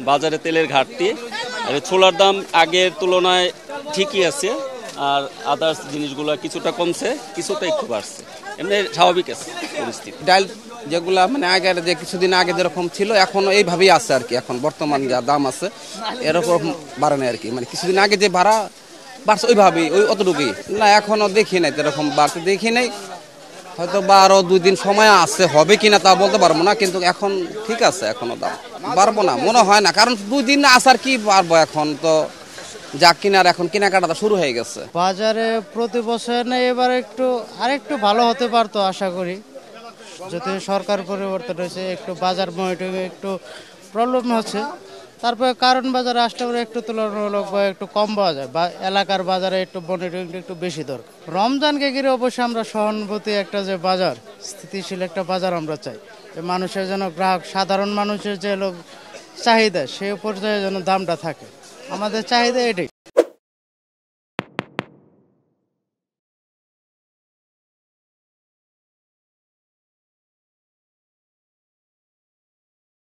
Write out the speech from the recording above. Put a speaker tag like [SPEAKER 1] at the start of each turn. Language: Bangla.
[SPEAKER 1] বাজারে তেলের ঘাটতি। আর ছোলার দাম আগের তুলনায় ঠিকই আছে, আর আদার্স জিনিসগুলো কিছুটা কমছে, কিছুটা একটু বাড়ছে, এমনি স্বাভাবিক আছে পরিস্থিতি।
[SPEAKER 2] ডাল যেগুলা মানে আগের যে কিছুদিন আগে যেরকম ছিল এখনো এইভাবেই আছে আর কি। এখন বর্তমান যা দাম আছে এরকম বাড়ে নাই আর কি, মানে কিছুদিন আগে যে ভাড়া বাড়ছে ওইভাবেই, অতটুকুই না। এখনো দেখি নাই এরকম বাড়তে দেখি নাই, হয়তো বা আরো 2 দিন সময় আছে, হবে কিনা তা বলতে পারবো না, কিন্তু এখন ঠিক আছে, এখনো দাম বাড়বো না মনে হয় না, কারণ 2 দিন আসার কি পারবো, এখন তো যা কিনার এখন কেনাকাটা শুরু হয়ে গেছে।
[SPEAKER 3] বাজারে প্রতি বছর না, এবার আরেকটু ভালো হতে পারতো আশা করি, যদি সরকার পরিবর্তন হয়েছে, একটু বাজার মনিটরিং একটু প্রবলেম হচ্ছে। তারপরে কারণ বাজারে আসলে পরে একটু তুলনামূলক বা একটু কম পাওয়া যায়, বা এলাকার বাজারে একটু মনিটরিংটা একটু বেশি দরকার। রমজানকে ঘিরে অবশ্যই আমরা সহানুভূতি একটা যে বাজার, স্থিতিশীল একটা বাজার আমরা চাই, যে মানুষের যেন গ্রাহক, সাধারণ মানুষের যে চাহিদা, সে পর্যায়ে যেন দামটা থাকে, আমাদের চাহিদা এটাই।